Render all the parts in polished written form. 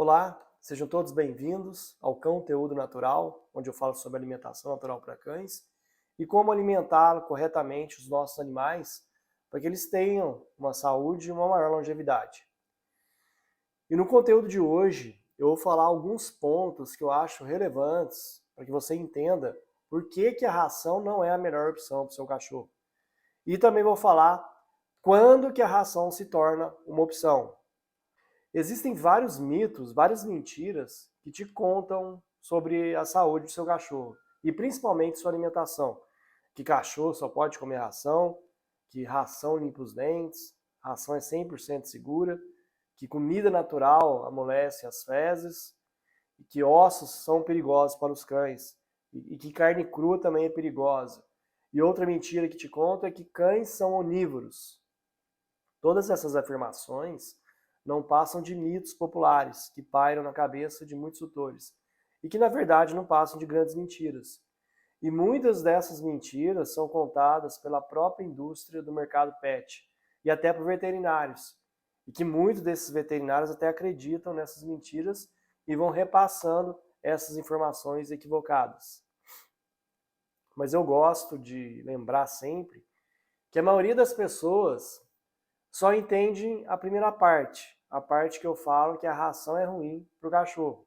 Olá, sejam todos bem-vindos ao Conteúdo Natural, onde eu falo sobre alimentação natural para cães e como alimentar corretamente os nossos animais para que eles tenham uma saúde e uma maior longevidade. E no conteúdo de hoje, eu vou falar alguns pontos que eu acho relevantes para que você entenda por que a ração não é a melhor opção para o seu cachorro. E também vou falar quando que a ração se torna uma opção. Existem vários mitos, várias mentiras que te contam sobre a saúde do seu cachorro e principalmente sua alimentação. Que cachorro só pode comer ração, que ração limpa os dentes, ração é 100% segura, que comida natural amolece as fezes, e que ossos são perigosos para os cães e que carne crua também é perigosa. E outra mentira que te conto é que cães são onívoros. Todas essas afirmações não passam de mitos populares que pairam na cabeça de muitos tutores e que na verdade não passam de grandes mentiras. E muitas dessas mentiras são contadas pela própria indústria do mercado pet e até por veterinários. E que muitos desses veterinários até acreditam nessas mentiras e vão repassando essas informações equivocadas. Mas eu gosto de lembrar sempre que a maioria das pessoas só entende a primeira parte, a parte que eu falo que a ração é ruim para o cachorro.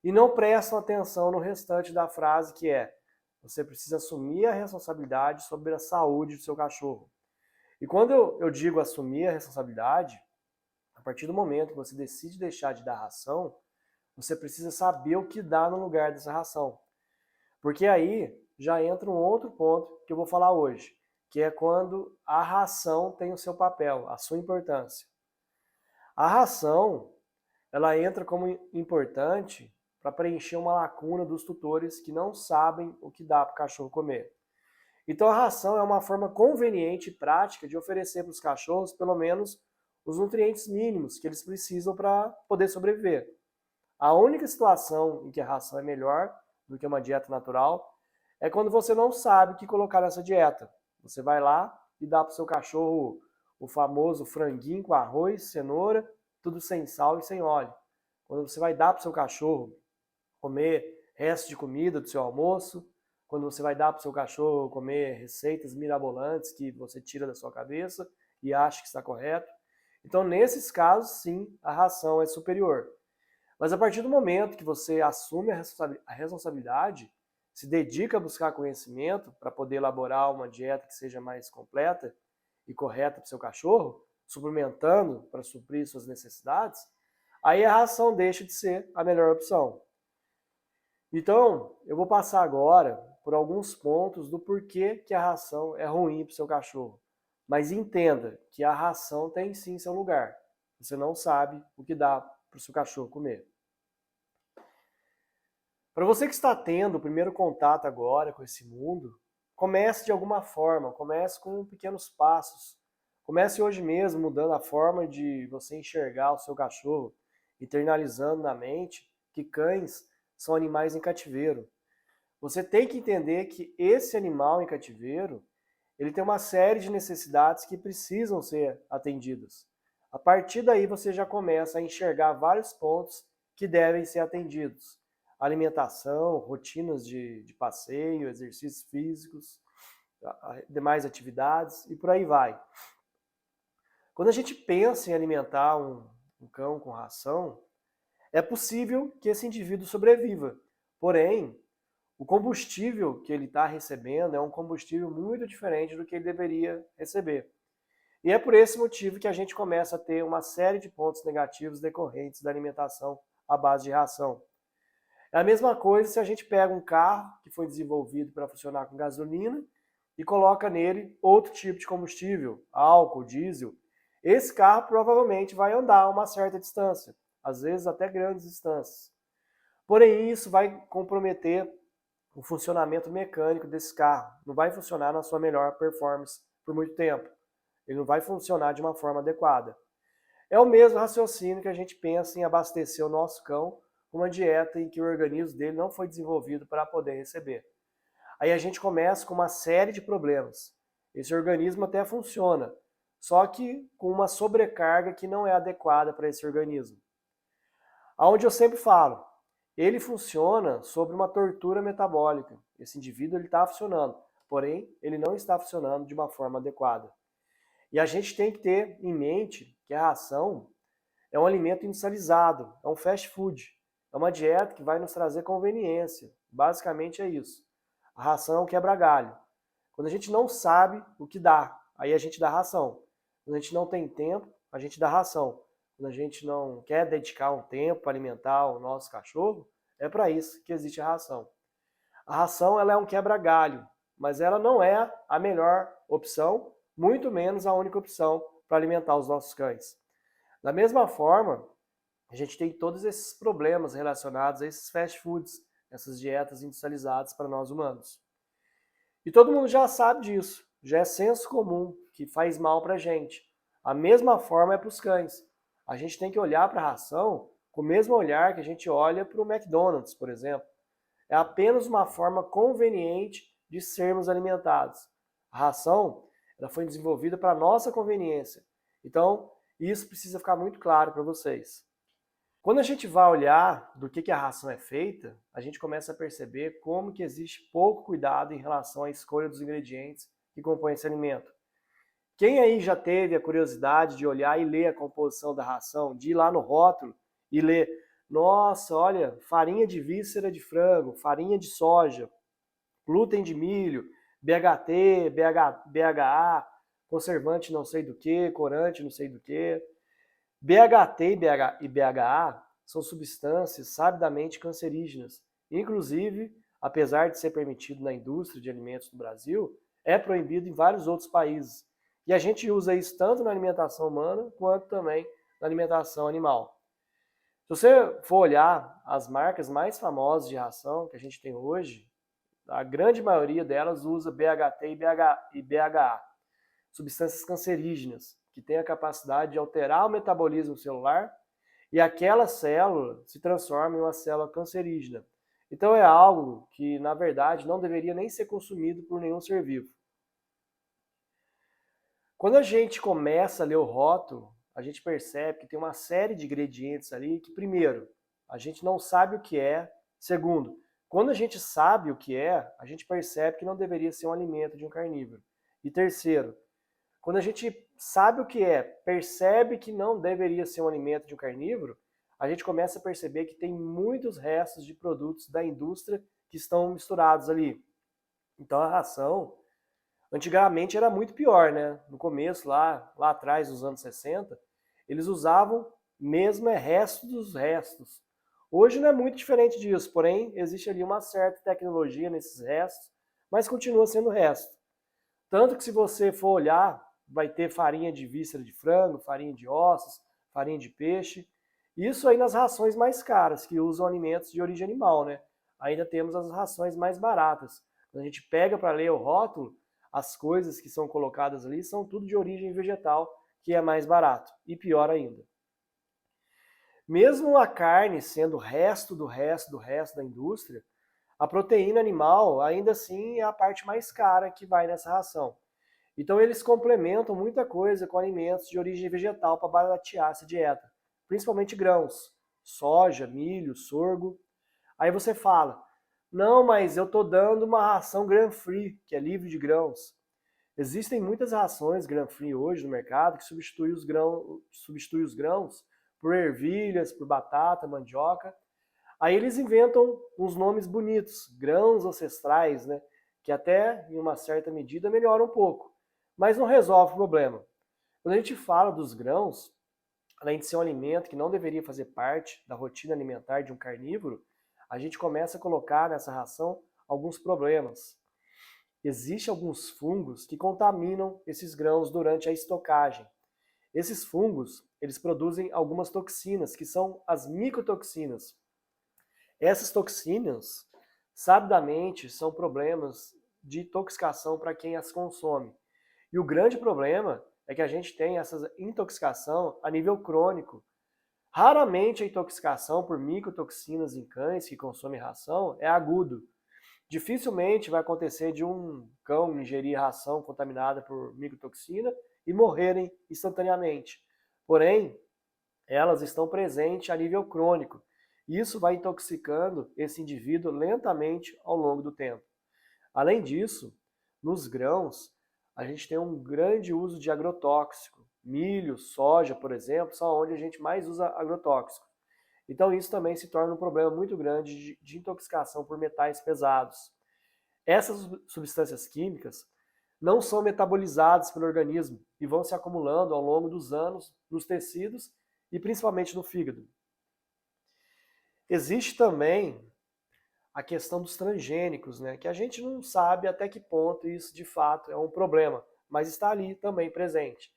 E não prestam atenção no restante da frase que é: você precisa assumir a responsabilidade sobre a saúde do seu cachorro. E quando eu digo assumir a responsabilidade, a partir do momento que você decide deixar de dar ração, você precisa saber o que dá no lugar dessa ração. Porque aí já entra um outro ponto que eu vou falar hoje, que é quando a ração tem o seu papel, a sua importância. A ração, ela entra como importante para preencher uma lacuna dos tutores que não sabem o que dá para o cachorro comer. Então a ração é uma forma conveniente e prática de oferecer para os cachorros pelo menos os nutrientes mínimos que eles precisam para poder sobreviver. A única situação em que a ração é melhor do que uma dieta natural é quando você não sabe o que colocar nessa dieta. Você vai lá e dá para o seu cachorro o famoso franguinho com arroz, cenoura, tudo sem sal e sem óleo. Quando você vai dar para o seu cachorro comer resto de comida do seu almoço, quando você vai dar para o seu cachorro comer receitas mirabolantes que você tira da sua cabeça e acha que está correto. Então, nesses casos, sim, a ração é superior. Mas a partir do momento que você assume a responsabilidade, se dedica a buscar conhecimento para poder elaborar uma dieta que seja mais completa e correta para o seu cachorro, suplementando para suprir suas necessidades, aí a ração deixa de ser a melhor opção. Então, eu vou passar agora por alguns pontos do porquê que a ração é ruim para o seu cachorro. Mas entenda que a ração tem sim seu lugar. Você não sabe o que dá para o seu cachorro comer. Para você que está tendo o primeiro contato agora com esse mundo, comece de alguma forma, comece com pequenos passos. Comece hoje mesmo mudando a forma de você enxergar o seu cachorro, internalizando na mente que cães são animais em cativeiro. Você tem que entender que esse animal em cativeiro, ele tem uma série de necessidades que precisam ser atendidas. A partir daí você já começa a enxergar vários pontos que devem ser atendidos. Alimentação, rotinas de passeio, exercícios físicos, demais atividades e por aí vai. Quando a gente pensa em alimentar um cão com ração, é possível que esse indivíduo sobreviva. Porém, o combustível que ele está recebendo é um combustível muito diferente do que ele deveria receber. E é por esse motivo que a gente começa a ter uma série de pontos negativos decorrentes da alimentação à base de ração. É a mesma coisa se a gente pega um carro que foi desenvolvido para funcionar com gasolina e coloca nele outro tipo de combustível, álcool, diesel. Esse carro provavelmente vai andar uma certa distância, às vezes até grandes distâncias. Porém, isso vai comprometer o funcionamento mecânico desse carro. Não vai funcionar na sua melhor performance por muito tempo. Ele não vai funcionar de uma forma adequada. É o mesmo raciocínio que a gente pensa em abastecer o nosso cão com uma dieta em que o organismo dele não foi desenvolvido para poder receber. Aí a gente começa com uma série de problemas. Esse organismo até funciona, só que com uma sobrecarga que não é adequada para esse organismo. Aonde eu sempre falo, ele funciona sobre uma tortura metabólica. Esse indivíduo ele está funcionando, porém ele não está funcionando de uma forma adequada. E a gente tem que ter em mente que a ração é um alimento industrializado, é um fast food, é uma dieta que vai nos trazer conveniência. Basicamente é isso. A ração é um quebra-galho. Quando a gente não sabe o que dá, aí a gente dá ração. Quando a gente não tem tempo, a gente dá ração. Quando a gente não quer dedicar um tempo para alimentar o nosso cachorro, é para isso que existe a ração. A ração ela é um quebra-galho, mas ela não é a melhor opção, muito menos a única opção para alimentar os nossos cães. Da mesma forma, a gente tem todos esses problemas relacionados a esses fast foods, essas dietas industrializadas para nós humanos. E todo mundo já sabe disso, já é senso comum que faz mal para a gente. A mesma forma é para os cães. A gente tem que olhar para a ração com o mesmo olhar que a gente olha para o McDonald's, por exemplo. É apenas uma forma conveniente de sermos alimentados. A ração ela foi desenvolvida para a nossa conveniência. Então, isso precisa ficar muito claro para vocês. Quando a gente vai olhar do que a ração é feita, a gente começa a perceber como que existe pouco cuidado em relação à escolha dos ingredientes que compõem esse alimento. Quem aí já teve a curiosidade de olhar e ler a composição da ração, de ir lá no rótulo e ler, nossa, olha, farinha de víscera de frango, farinha de soja, glúten de milho, BHT, BHA, conservante não sei do que, corante não sei do que. BHT e BHA são substâncias sabidamente cancerígenas. Inclusive, apesar de ser permitido na indústria de alimentos no Brasil, é proibido em vários outros países. E a gente usa isso tanto na alimentação humana quanto também na alimentação animal. Se você for olhar as marcas mais famosas de ração que a gente tem hoje, a grande maioria delas usa BHT e BHA, substâncias cancerígenas, que têm a capacidade de alterar o metabolismo celular e aquela célula se transforma em uma célula cancerígena. Então é algo que, na verdade, não deveria nem ser consumido por nenhum ser vivo. Quando a gente começa a ler o rótulo, a gente percebe que tem uma série de ingredientes ali que, primeiro, a gente não sabe o que é. Segundo, quando a gente sabe o que é, a gente percebe que não deveria ser um alimento de um carnívoro. E terceiro, quando a gente sabe o que é, percebe que não deveria ser um alimento de um carnívoro, a gente começa a perceber que tem muitos restos de produtos da indústria que estão misturados ali. Então a ração, antigamente era muito pior, né? No começo, lá atrás, nos anos 60, eles usavam mesmo resto dos restos. Hoje não é muito diferente disso, porém existe ali uma certa tecnologia nesses restos, mas continua sendo resto. Tanto que se você for olhar, vai ter farinha de víscera de frango, farinha de ossos, farinha de peixe. Isso aí nas rações mais caras, que usam alimentos de origem animal, né? Ainda temos as rações mais baratas. Quando a gente pega para ler o rótulo, as coisas que são colocadas ali são tudo de origem vegetal, que é mais barato. E pior ainda. Mesmo a carne sendo o resto do resto do resto da indústria, a proteína animal ainda assim é a parte mais cara que vai nessa ração. Então eles complementam muita coisa com alimentos de origem vegetal para baratear essa dieta, principalmente grãos, soja, milho, sorgo. Aí você fala, não, mas eu estou dando uma ração grain-free, que é livre de grãos. Existem muitas rações grain-free hoje no mercado que substituem os grãos por ervilhas, por batata, mandioca. Aí eles inventam uns nomes bonitos, grãos ancestrais, né? Que até, em uma certa medida, melhoram um pouco, mas não resolve o problema. Quando a gente fala dos grãos, além de ser um alimento que não deveria fazer parte da rotina alimentar de um carnívoro, a gente começa a colocar nessa ração alguns problemas. Existem alguns fungos que contaminam esses grãos durante a estocagem. Esses fungos, eles produzem algumas toxinas, que são as micotoxinas. Essas toxinas, sabidamente, são problemas de intoxicação para quem as consome. E o grande problema é que a gente tem essa intoxicação a nível crônico. Raramente a intoxicação por micotoxinas em cães que consomem ração é agudo. Dificilmente vai acontecer de um cão ingerir ração contaminada por micotoxina e morrerem instantaneamente. Porém, elas estão presentes a nível crônico. Isso vai intoxicando esse indivíduo lentamente ao longo do tempo. Além disso, nos grãos, a gente tem um grande uso de agrotóxico. Milho, soja, por exemplo, são onde a gente mais usa agrotóxico. Então isso também se torna um problema muito grande de intoxicação por metais pesados. Essas substâncias químicas não são metabolizadas pelo organismo e vão se acumulando ao longo dos anos nos tecidos e principalmente no fígado. Existe também a questão dos transgênicos, né, que a gente não sabe até que ponto isso de fato é um problema, mas está ali também presente.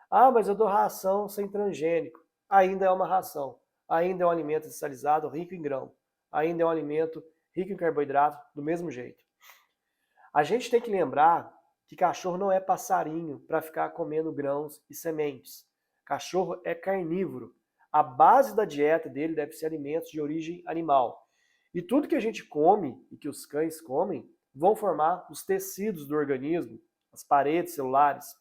Ah, mas eu dou ração sem transgênico. Ainda é uma ração, ainda é um alimento industrializado rico em grão, ainda é um alimento rico em carboidrato do mesmo jeito. A gente tem que lembrar que cachorro não é passarinho para ficar comendo grãos e sementes. Cachorro é carnívoro. A base da dieta dele deve ser alimentos de origem animal. E tudo que a gente come e que os cães comem vão formar os tecidos do organismo, as paredes celulares,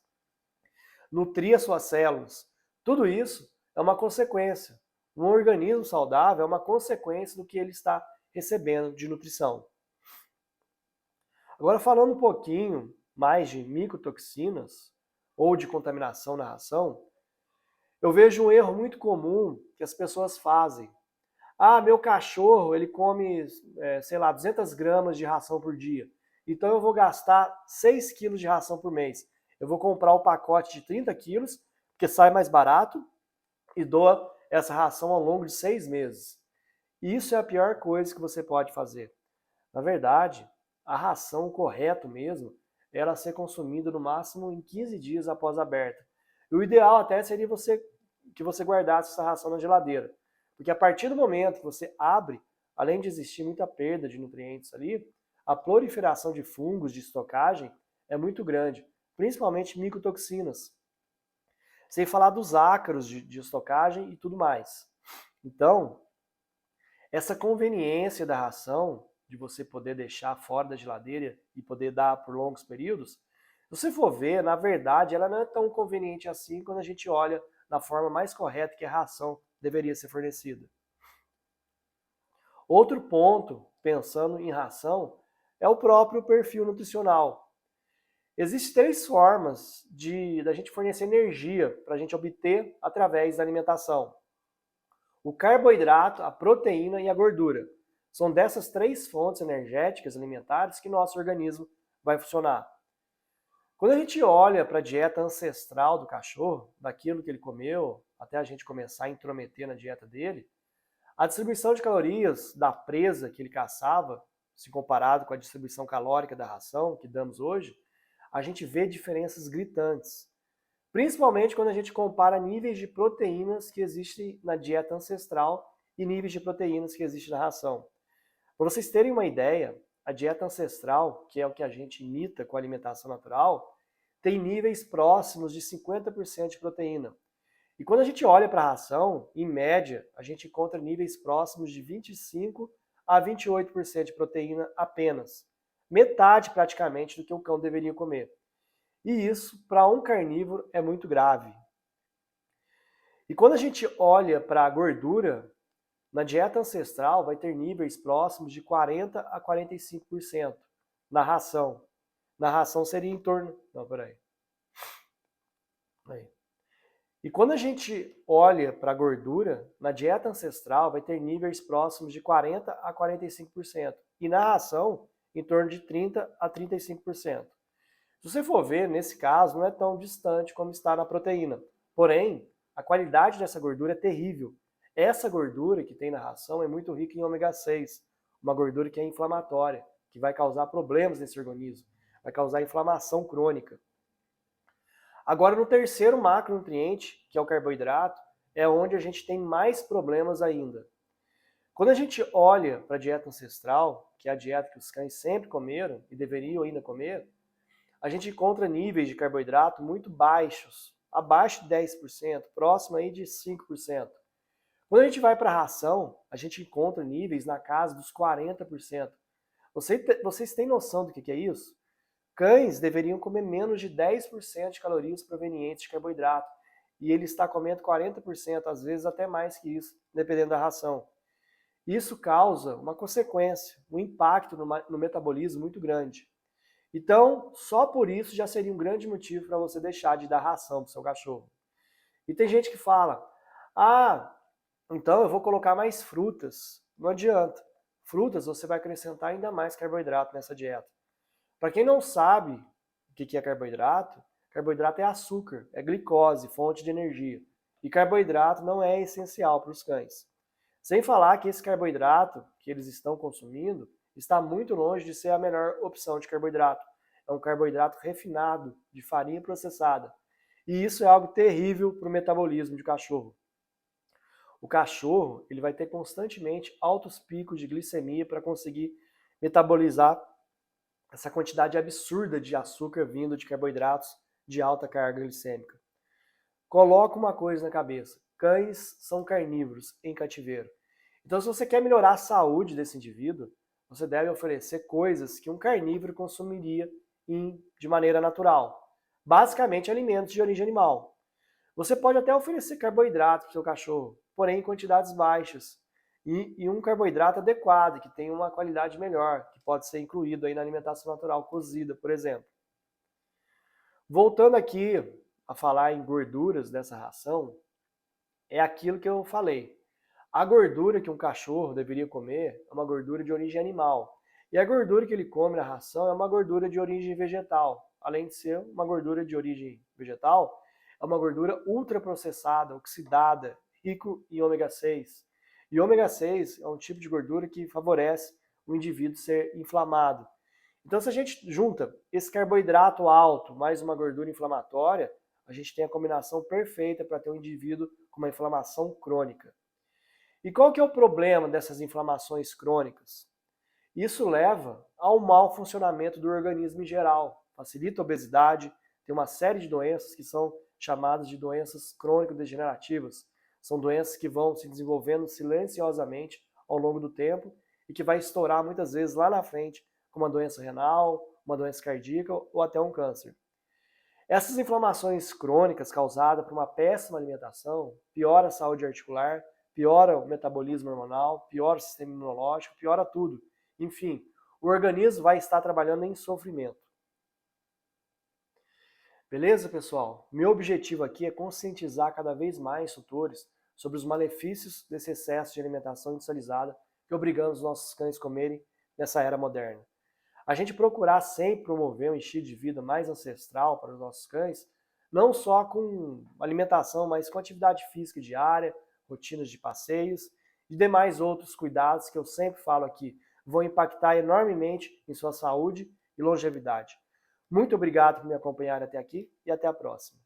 nutrir as suas células. Tudo isso é uma consequência. Um organismo saudável é uma consequência do que ele está recebendo de nutrição. Agora, falando um pouquinho mais de micotoxinas ou de contaminação na ração, eu vejo um erro muito comum que as pessoas fazem. Ah, meu cachorro, ele come, sei lá, 200 gramas de ração por dia. Então eu vou gastar 6 quilos de ração por mês. Eu vou comprar o pacote de 30 quilos, porque sai mais barato, e dou essa ração ao longo de 6 meses. Isso é a pior coisa que você pode fazer. Na verdade, a ração correta mesmo é ela ser consumida no máximo em 15 dias após a aberta. E o ideal até seria que você guardasse essa ração na geladeira. Porque a partir do momento que você abre, além de existir muita perda de nutrientes ali, a proliferação de fungos de estocagem é muito grande, principalmente micotoxinas. Sem falar dos ácaros de estocagem e tudo mais. Então, essa conveniência da ração, de você poder deixar fora da geladeira e poder dar por longos períodos, se você for ver, na verdade, ela não é tão conveniente assim quando a gente olha na forma mais correta que a ração deveria ser fornecida. Outro ponto, pensando em ração, é o próprio perfil nutricional. Existem 3 formas da gente fornecer energia para a gente obter através da alimentação: o carboidrato, a proteína e a gordura. São dessas 3 fontes energéticas alimentares que nosso organismo vai funcionar. Quando a gente olha para a dieta ancestral do cachorro, daquilo que ele comeu, até a gente começar a intrometer na dieta dele, a distribuição de calorias da presa que ele caçava, se comparado com a distribuição calórica da ração que damos hoje, a gente vê diferenças gritantes. Principalmente quando a gente compara níveis de proteínas que existem na dieta ancestral e níveis de proteínas que existem na ração. Para vocês terem uma ideia, a dieta ancestral, que é o que a gente imita com a alimentação natural, tem níveis próximos de 50% de proteína. E quando a gente olha para a ração, em média, a gente encontra níveis próximos de 25 a 28% de proteína apenas. Metade praticamente do que o cão deveria comer. E isso, para um carnívoro, é muito grave. E quando a gente olha para a gordura, na dieta ancestral vai ter níveis próximos de 40 a 45% na ração. Na ração seria em torno... Não, peraí. Aí. E quando a gente olha para a gordura, na dieta ancestral vai ter níveis próximos de 40 a 45%. E na ração, em torno de 30 a 35%. Se você for ver, nesse caso, não é tão distante como está na proteína. Porém, a qualidade dessa gordura é terrível. Essa gordura que tem na ração é muito rica em ômega 6, uma gordura que é inflamatória, que vai causar problemas nesse organismo, vai causar inflamação crônica. Agora, no terceiro macronutriente, que é o carboidrato, é onde a gente tem mais problemas ainda. Quando a gente olha para a dieta ancestral, que é a dieta que os cães sempre comeram e deveriam ainda comer, a gente encontra níveis de carboidrato muito baixos, abaixo de 10%, próximo aí de 5%. Quando a gente vai para a ração, a gente encontra níveis na casa dos 40%. Vocês têm noção do que é isso? Cães deveriam comer menos de 10% de calorias provenientes de carboidrato. e ele está comendo 40%, às vezes até mais que isso, dependendo da ração. Isso causa uma consequência, um impacto no metabolismo muito grande. Então, só por isso já seria um grande motivo para você deixar de dar ração para o seu cachorro. E tem gente que fala, então eu vou colocar mais frutas. Não adianta. Frutas você vai acrescentar ainda mais carboidrato nessa dieta. Para quem não sabe o que é carboidrato é açúcar, é glicose, fonte de energia. E carboidrato não é essencial para os cães. Sem falar que esse carboidrato que eles estão consumindo está muito longe de ser a melhor opção de carboidrato. É um carboidrato refinado, de farinha processada. E isso é algo terrível para o metabolismo de cachorro. O cachorro ele vai ter constantemente altos picos de glicemia para conseguir metabolizar essa quantidade absurda de açúcar vindo de carboidratos de alta carga glicêmica. Coloca uma coisa na cabeça, cães são carnívoros em cativeiro. Então, se você quer melhorar a saúde desse indivíduo, você deve oferecer coisas que um carnívoro consumiria de maneira natural. Basicamente, alimentos de origem animal. Você pode até oferecer carboidrato para o seu cachorro, porém em quantidades baixas. E um carboidrato adequado, que tem uma qualidade melhor, que pode ser incluído aí na alimentação natural cozida, por exemplo. Voltando aqui a falar em gorduras dessa ração, é aquilo que eu falei. A gordura que um cachorro deveria comer é uma gordura de origem animal. E a gordura que ele come na ração é uma gordura de origem vegetal. Além de ser uma gordura de origem vegetal, é uma gordura ultraprocessada, oxidada, rico em ômega 6. E ômega 6 é um tipo de gordura que favorece o indivíduo ser inflamado. Então, se a gente junta esse carboidrato alto mais uma gordura inflamatória, a gente tem a combinação perfeita para ter um indivíduo com uma inflamação crônica. E qual que é o problema dessas inflamações crônicas? Isso leva ao mau funcionamento do organismo em geral, facilita a obesidade, tem uma série de doenças que são chamadas de doenças crônico-degenerativas. São doenças que vão se desenvolvendo silenciosamente ao longo do tempo e que vai estourar muitas vezes lá na frente com uma doença renal, uma doença cardíaca ou até um câncer. Essas inflamações crônicas causadas por uma péssima alimentação piora a saúde articular, piora o metabolismo hormonal, piora o sistema imunológico, piora tudo. Enfim, o organismo vai estar trabalhando em sofrimento. Beleza, pessoal? Meu objetivo aqui é conscientizar cada vez mais tutores sobre os malefícios desse excesso de alimentação industrializada que obrigamos os nossos cães a comerem nessa era moderna. A gente procurar sempre promover um estilo de vida mais ancestral para os nossos cães, não só com alimentação, mas com atividade física diária, rotinas de passeios e demais outros cuidados que eu sempre falo aqui vão impactar enormemente em sua saúde e longevidade. Muito obrigado por me acompanhar até aqui e até a próxima.